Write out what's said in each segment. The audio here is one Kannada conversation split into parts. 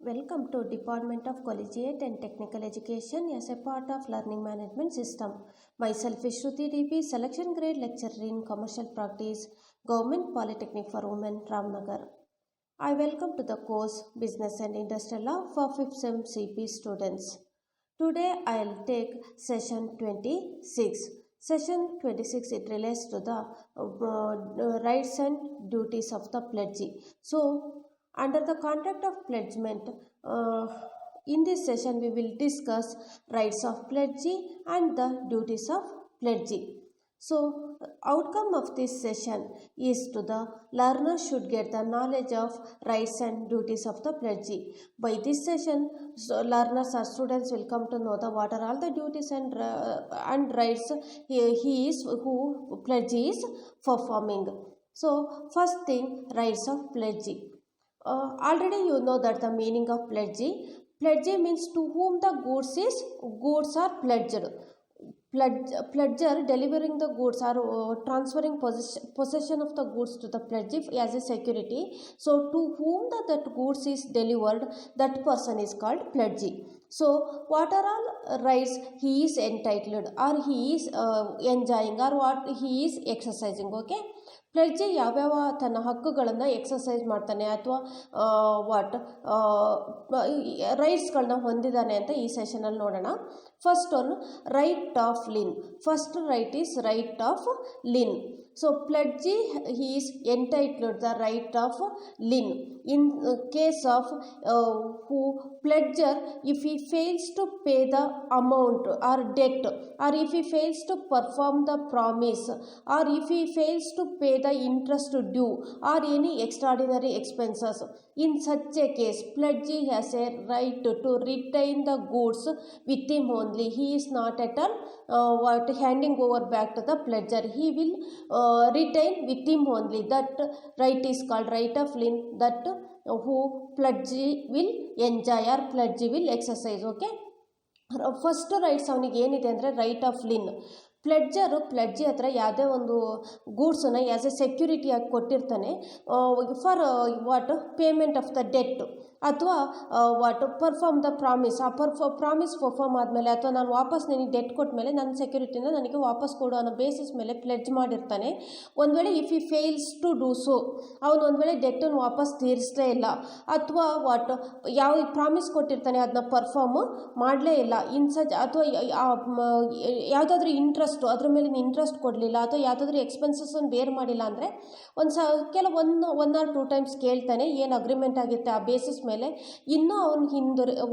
Welcome to Department of Collegiate and Technical Education as a part of Learning Management System. Myself is Shruti DP, Selection Grade Lecturer in Commercial Practice, Government Polytechnic for Women, Ramnagar. I welcome to the course Business and Industrial Law for 5th Sem CP students. Today I will take session 26. Session 26 it relates to the rights and duties of the pledgee. So under the contract of pledgement, in this session we will discuss rights of pledgee and the duties of pledgee. So outcome of this session is to the learner should get the knowledge of rights and duties of the pledgee. By this session, learners or students will come to know what are all the duties and rights who pledgee is performing. So first thing, rights of pledgee. Already you know that the meaning of pledgee. Pledgee means to whom the goods are pledged. Pledger delivering the goods or transferring possession of the goods to the pledgee as a security. So to whom that goods is delivered, that person is called pledgee. So what are all rights he is entitled or he is enjoying or what he is exercising, okay? ಪ್ಲೆಡ್ಜಿ ಯಾವ್ಯಾವ ತನ್ನ ಹಕ್ಕುಗಳನ್ನು ಎಕ್ಸಸೈಸ್ ಮಾಡ್ತಾನೆ ಅಥವಾ ರೈಟ್ಸ್ಗಳನ್ನ ಹೊಂದಿದ್ದಾನೆ ಅಂತ ಈ ಸೆಷನಲ್ಲಿ ನೋಡೋಣ. First one, right of Lin. First right is right of Lin. So pledgee he is entitled the right of lien. In case of who pledger, if he fails to pay the amount or debt, or if he fails to perform the promise, or if he fails to pay the interest due or any extraordinary expenses, in such a case pledgee has a right to retain the goods with him only. He is not at all handing over back to the pledger. He will retain with him only. That right is called right of lien, that who pledgee will enjoy or pledgee will exercise, okay? First rights ಅವನಿಗೆ ಏನಿದೆ ಅಂದರೆ ರೈಟ್ ಆಫ್ ಲಿನ್. ಪ್ಲೆಡ್ಜಿ ಹತ್ರ ಯಾವುದೇ ಒಂದು ಗೂಡ್ಸನ್ನು ಆ್ಯಸ್ ಎ ಸೆಕ್ಯೂರಿಟಿಯಾಗಿ ಕೊಟ್ಟಿರ್ತಾನೆ for payment of the debt ಅಥವಾ ಪರ್ಫಾರ್ಮ್ ದ ಪ್ರಾಮಿಸ್. ಆ ಪ್ರಾಮಿಸ್ ಪರ್ಫಾರ್ಮ್ ಆದಮೇಲೆ ಅಥವಾ ನಾನು ವಾಪಸ್ ನಿನಗೆ ಡೆಟ್ ಕೊಟ್ಟ ಮೇಲೆ ನನ್ನ ಸೆಕ್ಯೂರಿಟಿನ ನನಗೆ ವಾಪಸ್ ಕೊಡು ಅನ್ನೋ ಬೇಸಿಸ್ ಮೇಲೆ ಪ್ಲೆಡ್ಜ್ ಮಾಡಿರ್ತಾನೆ. ಒಂದು ವೇಳೆ ಇಫ್ ಈ ಫೇಲ್ಸ್ ಟು ಡೂ ಸೊ, ಅವನು ಒಂದು ವೇಳೆ ಡೆಟ್ಟನ್ನು ವಾಪಸ್ ತೀರಿಸಲೇ ಇಲ್ಲ ಅಥವಾ ಯಾವ ಪ್ರಾಮಿಸ್ ಕೊಟ್ಟಿರ್ತಾನೆ ಅದನ್ನ ಪರ್ಫಾರ್ಮ್ ಮಾಡಲೇ ಇಲ್ಲ, ಅಥವಾ ಯಾವುದಾದ್ರೂ ಇಂಟ್ರೆಸ್ಟು ಅದ್ರ ಮೇಲೆ ಇಂಟ್ರೆಸ್ಟ್ ಕೊಡಲಿಲ್ಲ ಅಥವಾ ಯಾವುದಾದ್ರೂ ಎಕ್ಸ್ಪೆನ್ಸಸ್ಸನ್ನು ಬೇರ್ ಮಾಡಿಲ್ಲ ಅಂದರೆ ಒನ್ ಆರ್ ಟೂ ಟೈಮ್ಸ್ ಕೇಳ್ತಾನೆ ಏನು ಅಗ್ರಿಮೆಂಟ್ ಆಗಿರುತ್ತೆ ಆ ಬೇಸಿಸ್ ಮೇಲೆ. ಇನ್ನೂ ಅವನು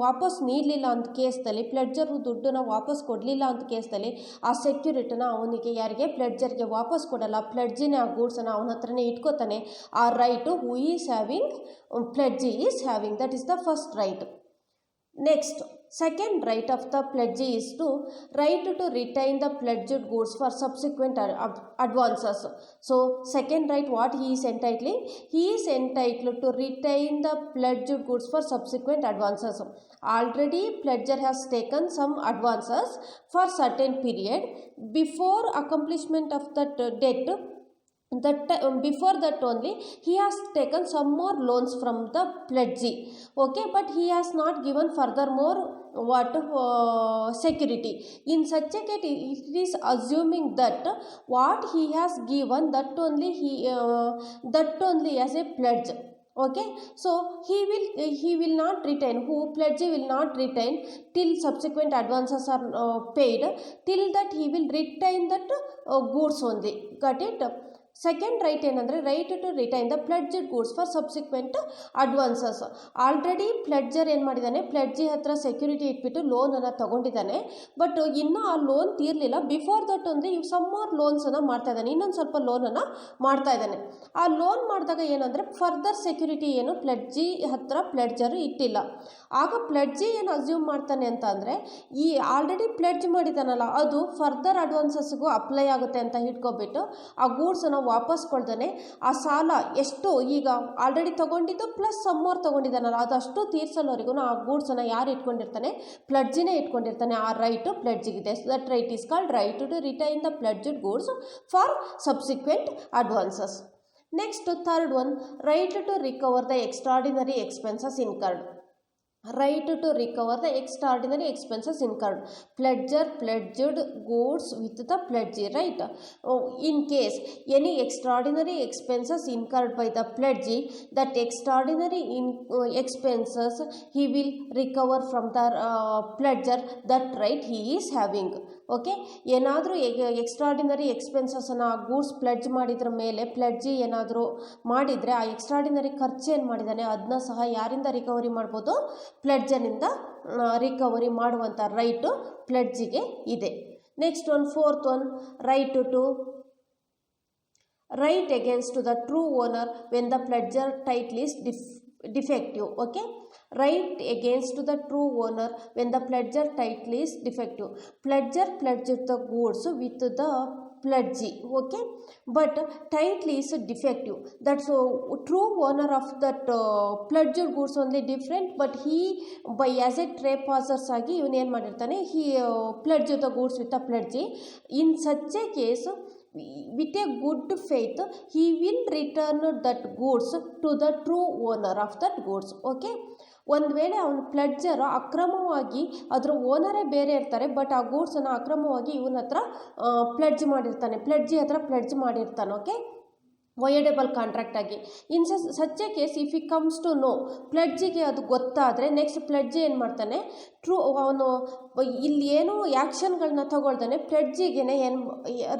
ವಾಪಸ್ ನೀಡಲಿಲ್ಲ ಅಂತ ಕೇಸ್ದಲ್ಲಿ, ಪ್ಲೆಡ್ಜರ್ ದುಡ್ಡನ್ನ ವಾಪಸ್ ಕೊಡಲಿಲ್ಲ ಅಂತ ಕೇಸ್ದಲ್ಲಿ ಆ ಸೆಕ್ಯೂರಿಟಿನ ಅವನಿಗೆ ಯಾರಿಗೆ ಪ್ಲೆಡ್ಜರ್ಗೆ ವಾಪಸ್ ಕೊಡಲ್ಲ. ಪ್ಲೆಡ್ಜಿನೇ ಆ ಗೂಡ್ಸನ್ನು ಅವನ ಹತ್ರನೇ ಇಟ್ಕೋತಾನೆ. ಆ right who is having, pledgee is having. That is the first right. Next, second right of the pledgee is to right to retain the pledged goods for subsequent advances. So second right, what he is entitling? He is entitled to retain the pledged goods for subsequent advances. Already pledger has taken some advances for certain period. Before accomplishment of that debt, before that only he has taken some more loans from the pledgee, okay, but he has not given furthermore security. In such a case it is assuming that what he has given that only as a pledge, okay. So he will not retain, who pledgee will not retain till subsequent advances are paid. Till that he will retain that goods only. Got it? Second right ಏನಂದರೆ right to retain the pledged goods for subsequent advances. Already pledger ಏನು ಮಾಡಿದ್ದಾನೆ, ಪ್ಲೆಡ್ಜಿ ಹತ್ರ ಸೆಕ್ಯೂರಿಟಿ ಇಟ್ಬಿಟ್ಟು ಲೋನನ್ನು ತೊಗೊಂಡಿದ್ದಾನೆ. ಬಟ್ ಇನ್ನೂ ಆ ಲೋನ್ ತೀರಲಿಲ್ಲ. ಬಿಫೋರ್ ದಟ್ ಅಂದರೆ ಇವು ಸಮ್ ಮೋರ್ ಲೋನ್ಸನ್ನು ಮಾಡ್ತಾ ಇದ್ದಾನೆ, ಇನ್ನೊಂದು ಸ್ವಲ್ಪ ಲೋನನ್ನು ಮಾಡ್ತಾ ಇದ್ದಾನೆ. ಆ ಲೋನ್ ಮಾಡಿದಾಗ ಏನಂದರೆ ಫರ್ದರ್ ಸೆಕ್ಯೂರಿಟಿ ಏನು ಪ್ಲೆಡ್ಜಿ ಹತ್ರ ಪ್ಲೆಡ್ಜರು ಇಟ್ಟಿಲ್ಲ. ಆಗ ಪ್ಲೆಡ್ಜಿ ಏನು ಅಸ್ಯೂಮ್ ಮಾಡ್ತಾನೆ ಅಂತ ಅಂದರೆ ಈ ಆಲ್ರೆಡಿ ಪ್ಲೆಡ್ಜ್ ಮಾಡಿದ್ದಾನಲ್ಲ ಅದು ಫರ್ದರ್ ಅಡ್ವಾನ್ಸಸ್ಗೂ ಅಪ್ಲೈ ಆಗುತ್ತೆ ಅಂತ ಇಟ್ಕೊಬಿಟ್ಟು ಆ ಗೂಡ್ಸನ್ನು ವಾಪಸ್ ಕೊಡ್ತಾನೆ. ಆ ಸಾಲ ಎಷ್ಟು ಈಗ ಆಲ್ರೆಡಿ ತೊಗೊಂಡಿದ್ದು ಪ್ಲಸ್ ಸಮ್ ಮೋರ್ ತೊಗೊಂಡಿದ್ದಾನಲ್ಲ ಅದಷ್ಟು ತೀರ್ಸೋವರೆಗೂ ಆ ಗೂಡ್ಸನ್ನು ಯಾರು ಇಟ್ಕೊಂಡಿರ್ತಾನೆ, ಪ್ಲೆಡ್ಜಿನೇ ಇಟ್ಕೊಂಡಿರ್ತಾನೆ. ಆ ರೈಟು ಪ್ಲೆಡ್ಜಿಗಿದೆ. That right is called right to retain the pledged goods for subsequent advances. Next, third one, right to recover the extraordinary expenses incurred. right to recover the extraordinary expenses incurred. Pledger pledged goods with the pledgee, right? In case any extraordinary expenses incurred by the pledgee, that extraordinary expenses he will recover from the pledger. That right he is having. Okay, ಏನಾದರೂ ಎಕ್ಸ್ಟ್ರಾಡಿನರಿ ಎಕ್ಸ್ಪೆನ್ಸಸನ್ನು ಆ ಗೂಡ್ಸ್ ಪ್ಲೆಡ್ಜ್ ಮಾಡಿದ್ರ ಮೇಲೆ ಪ್ಲೆಡ್ಜಿ ಏನಾದರೂ ಮಾಡಿದರೆ ಆ ಎಕ್ಸ್ಟ್ರಾಡಿನರಿ ಖರ್ಚು ಏನು ಮಾಡಿದ್ದಾನೆ ಅದನ್ನ ಸಹ ಯಾರಿಂದ ರಿಕವರಿ ಮಾಡ್ಬೋದು? ಪ್ಲೆಡ್ಜನಿಂದ ರಿಕವರಿ ಮಾಡುವಂಥ ರೈಟು ಪ್ಲೆಡ್ಜಿಗೆ ಇದೆ. Next one, fourth one, right against the true owner when the pledger title is defective. Okay, right against the true owner when the pledger title is defective. Pledger pledged the goods with the pledgee, okay, but title is defective. That's true owner of that pledged goods only different, but he by as a trespassers agi ಇವನು ಏನು ಮಾಡಿರ್ತಾನೆ, he pledged the goods with the pledgee. In such a case, with a good faith he will return that goods to the true owner of that goods. Okay, ಒಂದು ವೇಳೆ ಅವನು ಪ್ಲೆಡ್ಜರ್ ಅಕ್ರಮವಾಗಿ ಅದರ ಓನರೇ ಬೇರೆ ಇರ್ತಾರೆ, ಬಟ್ ಆ ಗೂಡ್ಸನ್ನು ಅಕ್ರಮವಾಗಿ ಇವನ ಹತ್ರ ಪ್ಲೆಡ್ಜಿ ಹತ್ರ ಪ್ಲೆಡ್ಜ್ ಮಾಡಿರ್ತಾನೆ. ಓಕೆ, ವಯಡೇಬಲ್ ಕಾಂಟ್ರಾಕ್ಟ್ ಆಗಿ. ಇನ್ ಸಚ್ ಎ ಕೇಸ್ ಇಫ್ ಈ ಕಮ್ಸ್ ಟು ನೋ, ಪ್ಲೆಡ್ಜಿಗೆ ಅದು ಗೊತ್ತಾದರೆ ನೆಕ್ಸ್ಟ್ ಪ್ಲೆಡ್ಜಿ ಏನು ಮಾಡ್ತಾನೆ, ಅವನು ಇಲ್ಲಿ ಏನು ಆ್ಯಕ್ಷನ್ಗಳನ್ನ ತಗೊಳ್ತಾನೆ, ಪ್ಲೆಡ್ಜಿಗೆ ಏನು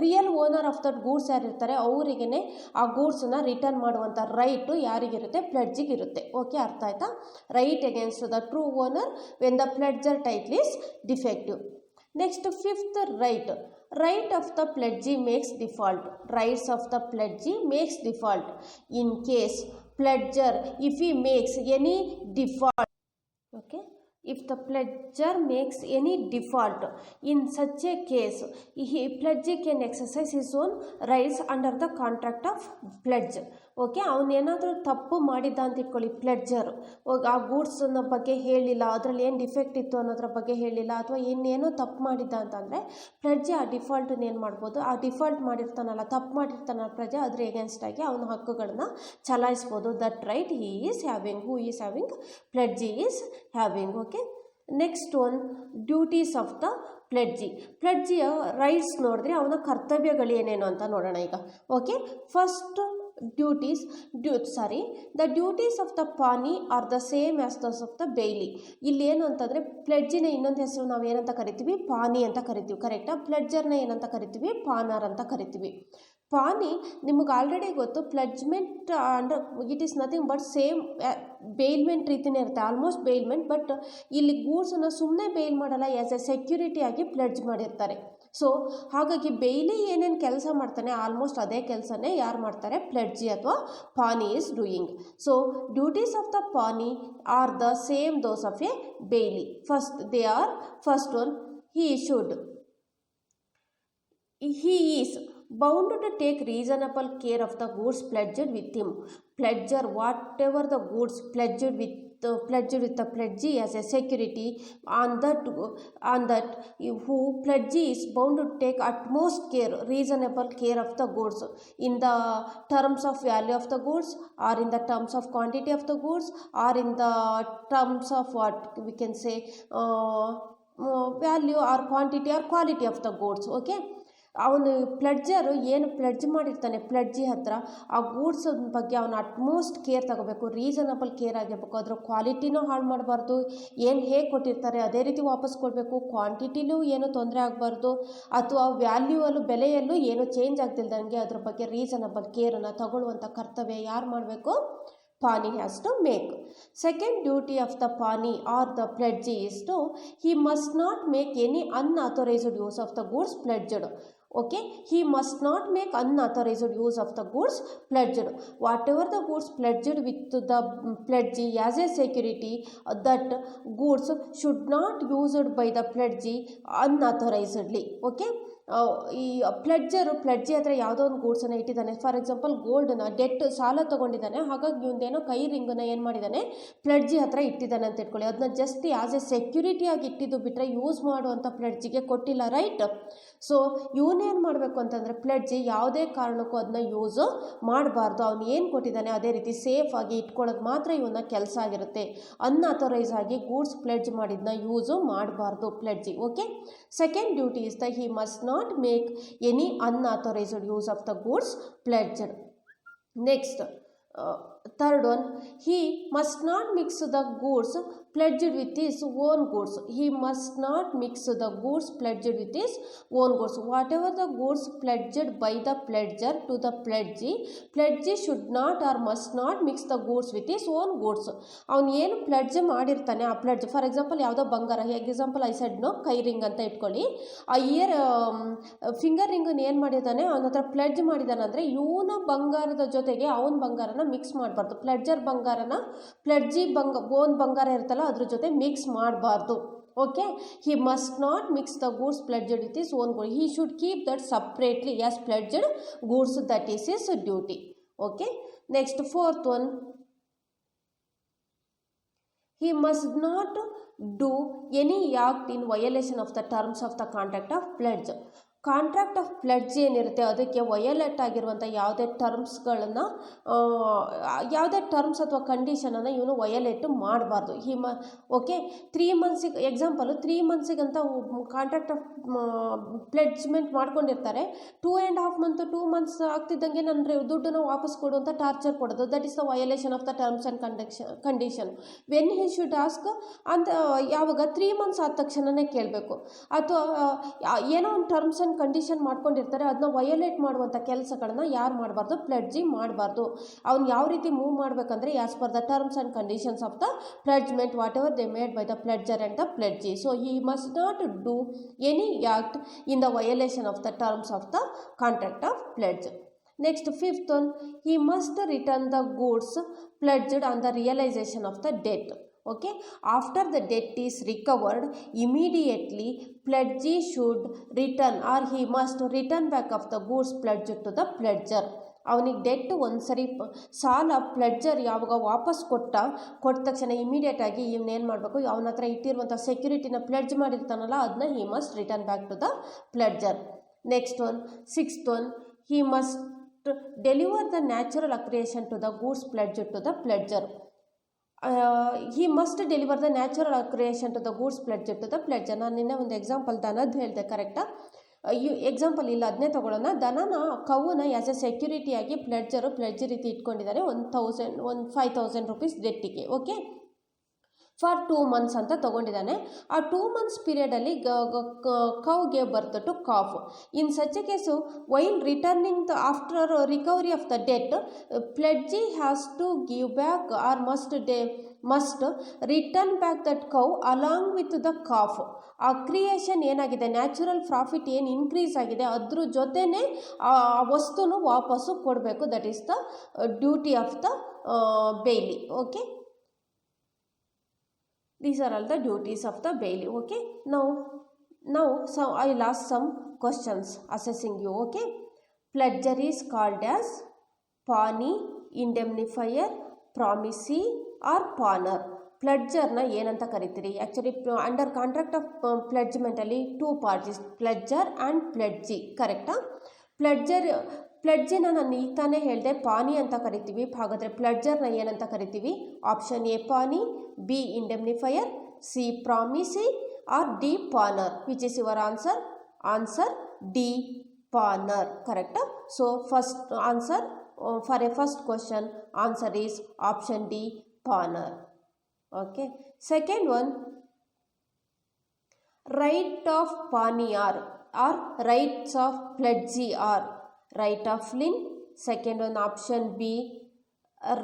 real owner of that goods ಯಾರಿರ್ತಾರೆ ಅವರಿಗೇ ಆ ಗೂಡ್ಸನ್ನ ರಿಟರ್ನ್ ಮಾಡುವಂಥ ರೈಟು ಯಾರಿಗಿರುತ್ತೆ? ಪ್ಲೆಡ್ಜಿಗಿರುತ್ತೆ. ಓಕೆ, ಅರ್ಥ ಆಯ್ತಾ? Right against the true owner when the pledger title is defective. Next fifth, right of the pledgee makes default. Rights of the pledgee makes default. In case pledger, if he makes any default, okay, if the pledger makes any default, in such a case pledgee can exercise his own rights under the contract of pledge. Okay, ಅವನೇನಾದರೂ ತಪ್ಪು ಮಾಡಿದ್ದ ಅಂತ ಇಟ್ಕೊಳ್ಳಿ, ಪ್ಲೆಡ್ಜರು ಆ ಗೂಡ್ಸನ್ನ ಬಗ್ಗೆ ಹೇಳಿಲ್ಲ, ಅದರಲ್ಲಿ ಏನು ಡಿಫೆಕ್ಟ್ ಇತ್ತು ಅನ್ನೋದ್ರ ಬಗ್ಗೆ ಹೇಳಿಲ್ಲ, ಅಥವಾ ಇನ್ನೇನೋ ತಪ್ಪು ಮಾಡಿದ್ದ ಅಂತಂದರೆ ಪ್ಲೆಡ್ಜಿ ಆ ಡಿಫಾಲ್ಟನ್ನು ಏನು ಮಾಡ್ಬೋದು, ಆ ಡಿಫಾಲ್ಟ್ ಮಾಡಿರ್ತಾನಲ್ಲ, ತಪ್ಪು ಮಾಡಿರ್ತಾನಲ್ಲ ಪ್ರಜೆ, ಅದ್ರ ಎಗೇನ್ಸ್ಟಾಗಿ ಅವನ ಹಕ್ಕುಗಳನ್ನ ಚಲಾಯಿಸ್ಬೋದು. That right who is having pledgee is having. Okay, next one, duties of the ಪ್ಲೆಡ್ಜಿಯ ರೈಟ್ಸ್ ನೋಡಿದ್ರೆ ಅವನ ಕರ್ತವ್ಯಗಳು ಏನೇನು ಅಂತ ನೋಡೋಣ ಈಗ. Okay, first the duties of the pawnee are the same as those of the bailee. ಇಲ್ಲಿ ಏನು ಅಂತಂದರೆ ಪ್ಲೆಡ್ಜಿನ ಇನ್ನೊಂದು ಹೆಸರು ನಾವು ಏನಂತ ಕರಿತೀವಿ? ಪಾನಿ ಅಂತ ಕರಿತೀವಿ. ಕರೆಕ್ಟಾ? ಪ್ಲೆಡ್ಜರ್ನ ಏನಂತ ಕರಿತೀವಿ? ಪಾನರ್ ಅಂತ ಕರಿತೀವಿ. ಪಾನಿ ನಿಮಗೆ ಆಲ್ರೆಡಿ ಗೊತ್ತು, pledgement under it is nothing but same bailment ರೀತಿಯೇ ಇರುತ್ತೆ, ಆಲ್ಮೋಸ್ಟ್ ಬೇಲ್ಮೆಂಟ್. ಬಟ್ ಇಲ್ಲಿ ಗೂಡ್ಸನ್ನು ಸುಮ್ಮನೆ ಬೇಲ್ ಮಾಡಲ್ಲ, ಆ್ಯಸ್ ಎ ಸೆಕ್ಯೂರಿಟಿ ಆಗಿ ಪ್ಲೆಡ್ಜ್ ಮಾಡಿರ್ತಾರೆ. ಸೊ ಹಾಗಾಗಿ ಬೇಯ್ಲಿ ಏನೇನು ಕೆಲಸ ಮಾಡ್ತಾನೆ ಆಲ್ಮೋಸ್ಟ್ ಅದೇ ಕೆಲಸನೇ ಯಾರು ಮಾಡ್ತಾರೆ? ಪ್ಲೆಡ್ಜಿ ಅಥವಾ pawnee is doing. So duties of the pawnee are the same those of a bailee. First one, he is bound to take reasonable care of the goods pledged with him. Pledger, whatever the goods pledged with the pledgee as a security, on that who pledgee is bound to take utmost care, reasonable care of the goods in the terms of value of the goods, or in the terms of quantity of the goods, or in the terms of what we can say value or quantity or quality of the goods. Okay, ಅವನು ಪ್ಲೆಡ್ಜರು ಏನು ಪ್ಲೆಡ್ಜ್ ಮಾಡಿರ್ತಾನೆ ಪ್ಲೆಡ್ಜಿ ಹತ್ರ, ಆ ಗೂಡ್ಸ್ ಬಗ್ಗೆ ಅವನು ಅಟ್ಮೋಸ್ಟ್ ಕೇರ್ ತಗೋಬೇಕು, ರೀಸನಬಲ್ ಕೇರ್ ಆಗಿರಬೇಕು. ಅದರ ಕ್ವಾಲಿಟಿನೂ ಹಾಳು ಮಾಡಬಾರ್ದು, ಏನು ಹೇಗೆ ಕೊಟ್ಟಿರ್ತಾರೆ ಅದೇ ರೀತಿ ವಾಪಸ್ ಕೊಡಬೇಕು, ಕ್ವಾಂಟಿಟಿಲೂ ಏನು ತೊಂದರೆ ಆಗಬಾರ್ದು, ಅಥವಾ ವ್ಯಾಲ್ಯೂಯಲ್ಲೂ ಬೆಲೆಯಲ್ಲೂ ಏನು ಚೇಂಜ್ ಆಗ್ತಿಲ್ದಂಗೆ ಅದ್ರ ಬಗ್ಗೆ ರೀಸನಬಲ್ ಕೇರನ್ನು ತಗೊಳ್ಳುವಂಥ ಕರ್ತವ್ಯ ಯಾರು ಮಾಡಬೇಕು? Pani has to make. Second duty of the Pani or the pledgee is to, he must not make any unauthorized use of the goods pledged. Okay, he must not make unauthorized use of the goods pledged. Whatever the goods pledged with the pledgee as a security, that goods should not used by the pledgee unauthorizedly. Okay, ಈ ಪ್ಲೆಡ್ಜಿ ಹತ್ರ ಯಾವುದೋ ಒಂದು ಗೂಡ್ಸನ್ನು ಇಟ್ಟಿದ್ದಾನೆ. ಫಾರ್ ಎಕ್ಸಾಂಪಲ್ ಗೋಲ್ಡನ್ನ ಡೆಟ್ ಸಾಲ ತೊಗೊಂಡಿದ್ದಾನೆ, ಹಾಗಾಗಿ ಇವಂದೇನೋ ಕೈ ರಿಂಗನ್ನು ಏನು ಮಾಡಿದ್ದಾನೆ ಪ್ಲೆಡ್ಜಿ ಹತ್ರ ಇಟ್ಟಿದ್ದಾನೆ ಅಂತ ಇಟ್ಕೊಳ್ಳಿ. ಅದನ್ನ ಜಸ್ಟ್ ಆಸ್ ಎ ಸೆಕ್ಯೂರಿಟಿ ಆಗಿ ಇಟ್ಟಿದ್ದು ಬಿಟ್ಟರೆ ಯೂಸ್ ಮಾಡುವಂಥ ಪ್ಲೆಡ್ಜಿಗೆ ಕೊಟ್ಟಿಲ್ಲ, ರೈಟ್. ಸೊ ಇವನೇನು ಮಾಡಬೇಕು ಅಂತಂದರೆ ಪ್ಲೆಡ್ಜಿ ಯಾವುದೇ ಕಾರಣಕ್ಕೂ ಅದನ್ನ ಯೂಸ್ ಮಾಡಬಾರ್ದು. ಅವನು ಏನು ಕೊಟ್ಟಿದ್ದಾನೆ ಅದೇ ರೀತಿ ಸೇಫ್ ಆಗಿ ಇಟ್ಕೊಳ್ಳೋದು ಮಾತ್ರ ಇವನ ಕೆಲಸ ಆಗಿರುತ್ತೆ. ಅನ್ಅಥರೈಸ್ ಆಗಿ ಗೂಡ್ಸ್ ಪ್ಲೆಡ್ಜ್ ಮಾಡಿದ್ನ ಯೂಸು ಮಾಡಬಾರ್ದು pledgee. Okay, second duty is the he must not make any unauthorized use of the goods pledged. Next, third one, he must not mix the goods pledged with his own goods. He must not mix the goods pledged with his own goods. Whatever the goods pledged by the pledger to the pledgee should not or must not mix the goods with his own goods. ಅವನು ಏನು ಪ್ಲೆಡ್ಜ್ ಮಾಡಿರ್ತಾನೆ ಆ ಪ್ಲೆಡ್ಜ್, ಫಾರ್ ಎಕ್ಸಾಂಪಲ್ ಯಾವುದೋ ಬಂಗಾರ, ಎಕ್ಸಾಂಪಲ್ ಐ ಸೆಡ್ ನೋ ಕೈ ರಿಂಗ್ ಅಂತ ಇಟ್ಕೊಳ್ಳಿ. ಆ ಫಿಂಗರ್ ರಿಂಗನ್ನು ಏನು ಮಾಡಿದ್ದಾನೆ ಅವನ ಹತ್ರ ಪ್ಲೆಡ್ಜ್ ಮಾಡಿದ್ದಾನೆ ಅಂದರೆ ಇವನ ಬಂಗಾರದ ಜೊತೆಗೆ ಅವನ ಬಂಗಾರನ ಮಿಕ್ಸ್ ಮಾಡಬಾರ್ದು. ಪ್ಲೆಡ್ಜರ್ ಬಂಗಾರನ ಪ್ಲೆಡ್ಜಿ ಓನ್ ಬಂಗಾರ ಇರ್ತಲ್ಲ ಅದ್ರ ಜೊತೆ ಮಿಕ್ಸ್ ಮಾಡಬಾರ್ದು. Okay, he must not mix the goods pledged with his own good. He should keep that separately as pledged goods, that is his duty. Okay, next fourth one, he must not do any act in violation of the terms of the contract of pledge. Contract of pledge ಏನಿರುತ್ತೆ ಅದಕ್ಕೆ ವಯೋಲೇಟ್ ಆಗಿರುವಂಥ ಯಾವುದೇ ಟರ್ಮ್ಸ್ಗಳನ್ನು ಯಾವುದೇ ಟರ್ಮ್ಸ್ ಅಥವಾ ಕಂಡೀಷನನ್ನು ಇವನು ವಯೋಲೇಟ್ ಮಾಡಬಾರ್ದು. ಓಕೆ, 3 ಮಂತ್ಸಿಗೆ ಎಕ್ಸಾಂಪಲು 3 ಮಂತ್ಸಿಗಂತ ಕಾಂಟ್ರಾಕ್ಟ್ ಆಫ್ ಪ್ಲೆಡ್ಜ್ಮೆಂಟ್ ಮಾಡ್ಕೊಂಡಿರ್ತಾರೆ. 2.5 ಮಂತ್ 2 ಮಂತ್ಸ್ ಆಗ್ತಿದ್ದಂಗೆ ನನ್ನ ದುಡ್ಡನ್ನು ವಾಪಸ್ ಕೊಡುವಂಥ ಟಾರ್ಚರ್ ಕೊಡೋದು, that is the violation of the terms and condition. When he should ask ಅಂತ ಯಾವಾಗ 3 ಮಂತ್ಸ್ ಆದ ತಕ್ಷಣವೇ ಕೇಳಬೇಕು. ಅಥವಾ ಏನೋ ಒಂದು ಟರ್ಮ್ಸ್ ಆ್ಯಂಡ್ ಕಂಡೀಷನ್ ಮಾಡ್ಕೊಂಡಿರ್ತಾರೆ ಅದನ್ನ ವಯೋಲೇಟ್ ಮಾಡುವಂಥ ಕೆಲಸಗಳನ್ನ ಯಾರು ಮಾಡಬಾರ್ದು, ಪ್ಲೆಡ್ಜಿ ಮಾಡಬಾರ್ದು. ಅವ್ನು ಯಾವ ರೀತಿ ಮೂವ್ ಮಾಡಬೇಕಂದ್ರೆ as per the terms and conditions of the pledgement whatever they made by the pledger and the pledgee. So he must not do any act in the violation of the terms of the contract of pledge. Next, fifth one, he must return the goods pledged on the realization of the debt. Okay, after the debt is recovered, immediately pledgee should return or he must return back of the goods pledged to the pledger. ಅವನಿಗೆ ಡೆಟ್ ಒಂದು ಸರಿ ಸಾಲ ಪ್ಲೆಡ್ಜರ್ ಯಾವಾಗ ವಾಪಸ್ ಕೊಟ್ಟ ತಕ್ಷಣ ಇಮಿಡಿಯೇಟಾಗಿ ಇವನೇನು ಮಾಡಬೇಕು, ಅವನ ಹತ್ರ ಇಟ್ಟಿರುವಂಥ ಸೆಕ್ಯೂರಿಟಿನ ಪ್ಲೆಡ್ಜ್ ಮಾಡಿರ್ತಾನಲ್ಲ ಅದನ್ನ he must return back to the pledger. Next one, sixth one, he must deliver the natural accretion to the goods pledged to the pledger. He must deliver the natural accretion to the goods pledged to the pledger. ನಾನು ನಿನ್ನೆ ಒಂದು ಎಕ್ಸಾಂಪಲ್ ದನದ್ದು ಹೇಳಿದೆ, ಕರೆಕ್ಟಾ? ಎಕ್ಸಾಂಪಲ್ ಇಲ್ಲ ಅದನ್ನೇ ತೊಗೊಳ್ಳೋಣ. ದನನ ಕೌನ ಆ್ಯಸ್ ಎ ಸೆಕ್ಯೂರಿಟಿಯಾಗಿ ಪ್ಲೆಡ್ಜ್ ರೀತಿ ಇಟ್ಕೊಂಡಿದ್ದಾರೆ 5,000 ರೂಪೀಸ್ ಡೆಟ್ಟಿಗೆ. ಓಕೆ, ಫಾರ್ 2 ಮಂತ್ಸ್ ಅಂತ ತೊಗೊಂಡಿದ್ದಾನೆ. ಆ 2 ಮಂತ್ಸ್ ಪೀರಿಯಡಲ್ಲಿ cow gave birth to calf. In such a case while returning after recovery of the debt, pledgee has to give back or must return back that cow along with the calf. ಆ ಕ್ರಿಯೇಷನ್ ಏನಾಗಿದೆ, ನ್ಯಾಚುರಲ್ ಪ್ರಾಫಿಟ್ ಏನು ಇನ್ಕ್ರೀಸ್ ಆಗಿದೆ ಅದ್ರ ಜೊತೆನೇ ಆ ವಸ್ತುನು ವಾಪಸ್ಸು ಕೊಡಬೇಕು. That is the duty of the bailee. Okay, these are all the duties of the bailey. Okay, now so I will ask some questions assessing you. Okay, pledger is called as pawnee, indemnifier, promisee or pawner. ಪ್ಲೆಡ್ಜರ್ನ ಏನಂತ ಕರಿತೀರಿ? ಆ್ಯಕ್ಚುಲಿ ಅಂಡರ್ ಕಾಂಟ್ರಾಕ್ಟ್ ಆಫ್ ಪ್ಲೆಡ್ಜ್ಮೆಂಟಲ್ಲಿ 2 ಪಾರ್ಟೀಸ್, ಪ್ಲೆಡ್ಜರ್ ಆ್ಯಂಡ್ ಪ್ಲೆಡ್ಜಿ, ಕರೆಕ್ಟಾ? ಪ್ಲೆಡ್ಜಿನ ನಾನು ಈಗ ತಾನೇ ಹೇಳಿದೆ ಪಾನಿ ಅಂತ ಕರಿತೀವಿ. ಹಾಗಾದರೆ ಪ್ಲೆಡ್ಜರ್ನ ಏನಂತ ಕರಿತೀವಿ? Option a pawnee, b indemnifier, c promisee or d pawner. Which is your answer? Answer d pawner, ಕರೆಕ್ಟಾ? So first answer for a first question answer is option d pawner. Okay, second one, right of pawnee or or rights of pledgee or right of lien. Second one, option B,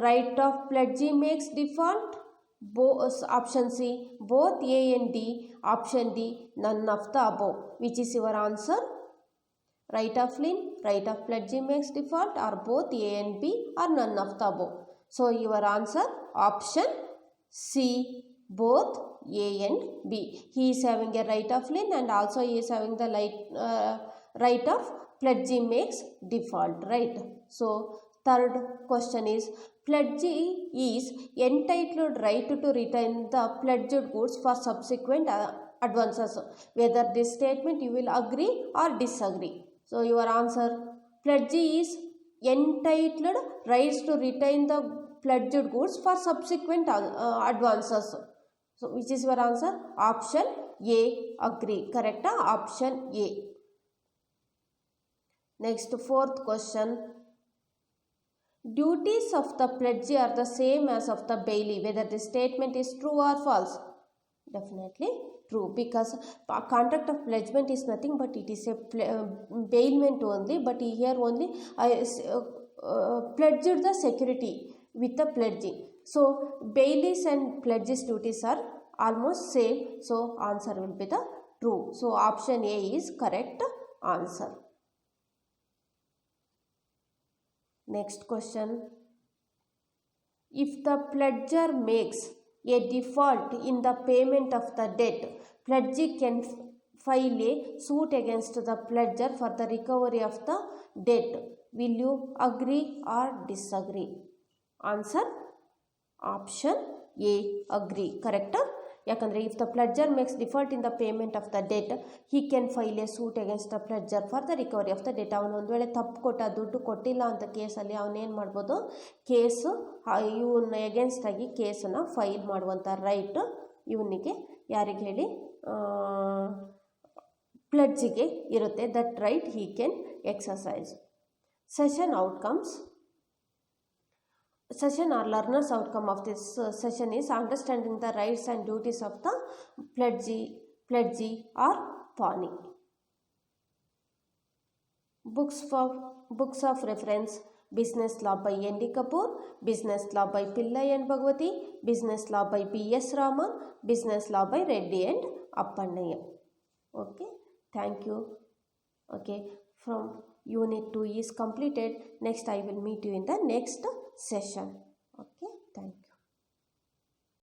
right of pledgee makes default. Option C, both A and D. Option D, none of the above. Which is your answer? Right of lien, right of pledgee makes default, or both A and B, or none of the above. So your answer option C, both A and B. He is having a right of lien and also he is having the right of pledgee makes default, right? So third question is, pledgee is entitled right to retain the pledged goods for subsequent advances. Whether this statement you will agree or disagree. So your answer, pledgee is entitled rights to retain the pledged goods for subsequent advances. So which is your answer? Option A, agree. Correct? Option A. Next, fourth question. Duties of the pledgee are the same as of the bailee. Whether this statement is true or false? Definitely true, because contract of pledgement is nothing but it is a bailment only, but here only pledged the security with the pledging. So bailees and pledges duties are almost same, so answer will be the true. So option A is correct answer. Next question. If the pledger makes a default in the payment of the debt, pledgee can file a suit against the pledger for the recovery of the debt. Will you agree or disagree? Answer, option A, agree. Correct? ಯಾಕಂದರೆ if the pledger makes default in the payment of the debt, he can file a suit against the pledger for the recovery of the debt. ಅವನು ಒಂದು ವೇಳೆ ತಪ್ಪು ಕೊಟ್ಟ, ದುಡ್ಡು ಕೊಟ್ಟಿಲ್ಲ ಅಂತ ಕೇಸಲ್ಲಿ ಅವನೇನು ಮಾಡ್ಬೋದು, ಕೇಸು ಇವನ್ನ ಎಗೇನ್ಸ್ಟ್ ಆಗಿ ಕೇಸನ್ನು ಫೈಲ್ ಮಾಡುವಂಥ ರೈಟ್ ಇವನಿಗೆ, ಯಾರಿಗೆ ಹೇಳಿ, ಪ್ಲೆಡ್ಜಿಗೆ ಇರುತ್ತೆ. That right he can exercise. Session outcomes. Session or learners outcome of this session is understanding the rights and duties of the pledgee or pawnee. Books of reference: Business Law by N.D. Kapoor, Business Law by Pillai and Bhagwati, Business Law by B.S. Raman, Business Law by Reddy and Appannaya. Okay, thank you. Okay, from Unit 2 is completed. Next I will meet you in the next session. Okay, thank you.